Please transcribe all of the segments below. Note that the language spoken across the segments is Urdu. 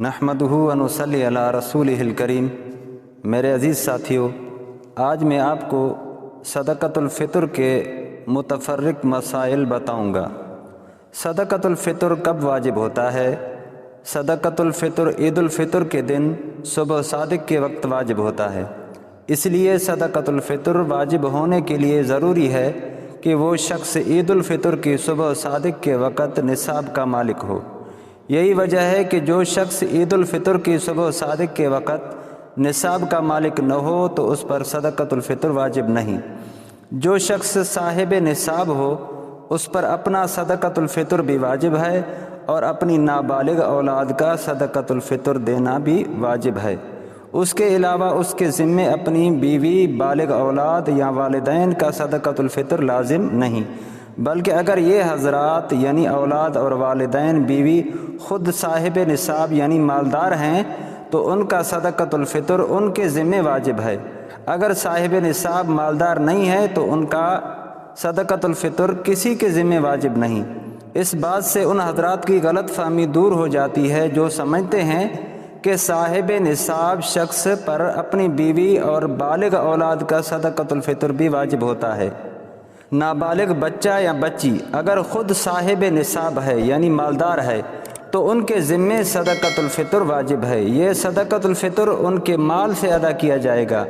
نحمدہ و نصلی علی رسولہ الکریم۔ میرے عزیز ساتھیو، آج میں آپ کو صدقۃ الفطر کے متفرق مسائل بتاؤں گا۔ صدقۃ الفطر کب واجب ہوتا ہے؟ صدقۃ الفطر عید الفطر کے دن صبح صادق کے وقت واجب ہوتا ہے۔ اس لیے صدقۃ الفطر واجب ہونے کے لیے ضروری ہے کہ وہ شخص عید الفطر کی صبح صادق کے وقت نصاب کا مالک ہو۔ یہی وجہ ہے کہ جو شخص عید الفطر کی صبح صادق کے وقت نصاب کا مالک نہ ہو تو اس پر صدقۃ الفطر واجب نہیں۔ جو شخص صاحب نصاب ہو اس پر اپنا صدقۃ الفطر بھی واجب ہے اور اپنی نابالغ اولاد کا صدقۃ الفطر دینا بھی واجب ہے۔ اس کے علاوہ اس کے ذمے اپنی بیوی، بالغ اولاد یا والدین کا صدقۃ الفطر لازم نہیں، بلکہ اگر یہ حضرات یعنی اولاد اور والدین، بیوی خود صاحب نصاب یعنی مالدار ہیں تو ان کا صدقۃ الفطر ان کے ذمے واجب ہے۔ اگر صاحب نصاب مالدار نہیں ہے تو ان کا صدقۃ الفطر کسی کے ذمے واجب نہیں۔ اس بات سے ان حضرات کی غلط فہمی دور ہو جاتی ہے جو سمجھتے ہیں کہ صاحب نصاب شخص پر اپنی بیوی اور بالغ اولاد کا صدقۃ الفطر بھی واجب ہوتا ہے۔ نابالغ بچہ یا بچی اگر خود صاحب نصاب ہے یعنی مالدار ہے تو ان کے ذمے صدقۃ الفطر واجب ہے۔ یہ صدقۃ الفطر ان کے مال سے ادا کیا جائے گا،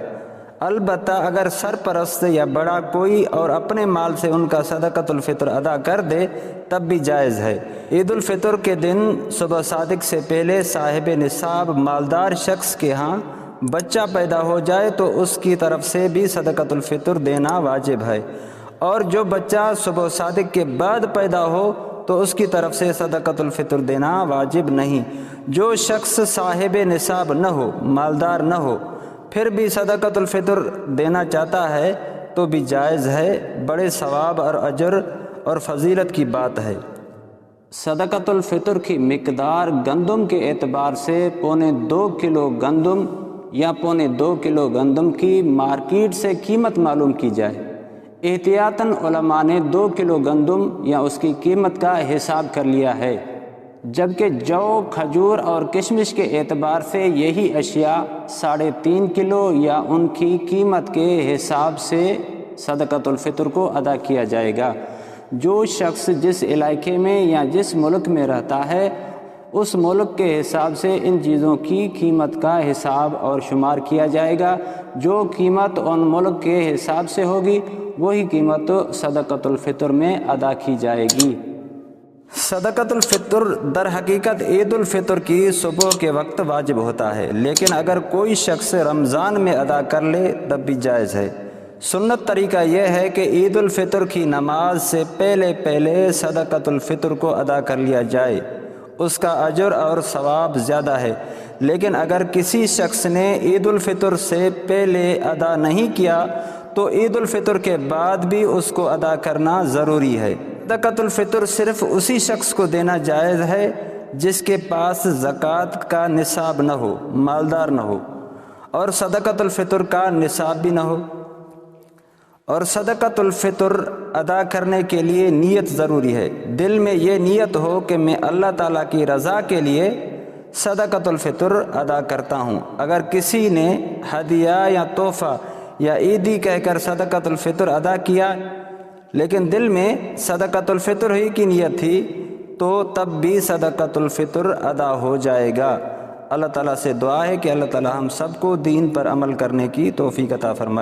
البتہ اگر سرپرست یا بڑا کوئی اور اپنے مال سے ان کا صدقۃ الفطر ادا کر دے تب بھی جائز ہے۔ عید الفطر کے دن صبح صادق سے پہلے صاحب نصاب مالدار شخص کے ہاں بچہ پیدا ہو جائے تو اس کی طرف سے بھی صدقۃ الفطر دینا واجب ہے، اور جو بچہ صبح صادق کے بعد پیدا ہو تو اس کی طرف سے صدقۃ الفطر دینا واجب نہیں۔ جو شخص صاحب نصاب نہ ہو، مالدار نہ ہو، پھر بھی صدقۃ الفطر دینا چاہتا ہے تو بھی جائز ہے، بڑے ثواب اور اجر اور فضیلت کی بات ہے۔ صدقۃ الفطر کی مقدار گندم کے اعتبار سے 2.25 کلو گندم یا 2.25 کلو گندم کی مارکیٹ سے قیمت معلوم کی جائے۔ احتیاطاً علماء نے 2 کلو گندم یا اس کی قیمت کا حساب کر لیا ہے، جبکہ جو، کھجور اور کشمش کے اعتبار سے یہی اشیاء 3.5 کلو یا ان کی قیمت کے حساب سے صدقۃ الفطر کو ادا کیا جائے گا۔ جو شخص جس علاقے میں یا جس ملک میں رہتا ہے اس ملک کے حساب سے ان چیزوں کی قیمت کا حساب اور شمار کیا جائے گا۔ جو قیمت ان ملک کے حساب سے ہوگی وہی قیمت صدقۃ الفطر میں ادا کی جائے گی۔ صدقۃ الفطر در حقیقت عید الفطر کی صبح کے وقت واجب ہوتا ہے، لیکن اگر کوئی شخص رمضان میں ادا کر لے تب بھی جائز ہے۔ سنت طریقہ یہ ہے کہ عید الفطر کی نماز سے پہلے صدقۃ الفطر کو ادا کر لیا جائے، اس کا اجر اور ثواب زیادہ ہے۔ لیکن اگر کسی شخص نے عید الفطر سے پہلے ادا نہیں کیا تو عید الفطر کے بعد بھی اس کو ادا کرنا ضروری ہے۔ صدقۃ الفطر صرف اسی شخص کو دینا جائز ہے جس کے پاس زکوٰۃ کا نصاب نہ ہو، مالدار نہ ہو، اور صدقۃ الفطر کا نصاب بھی نہ ہو۔ اور صدقۃ الفطر ادا کرنے کے لیے نیت ضروری ہے۔ دل میں یہ نیت ہو کہ میں اللہ تعالیٰ کی رضا کے لیے صدقۃ الفطر ادا کرتا ہوں۔ اگر کسی نے ہدیہ یا تحفہ یا عیدی کہہ کر صدقۃ الفطر ادا کیا لیکن دل میں صدقۃ الفطر ہی کی نیت تھی تو تب بھی صدقۃ الفطر ادا ہو جائے گا۔ اللہ تعالیٰ سے دعا ہے کہ اللہ تعالیٰ ہم سب کو دین پر عمل کرنے کی توفیق عطا فرمائے۔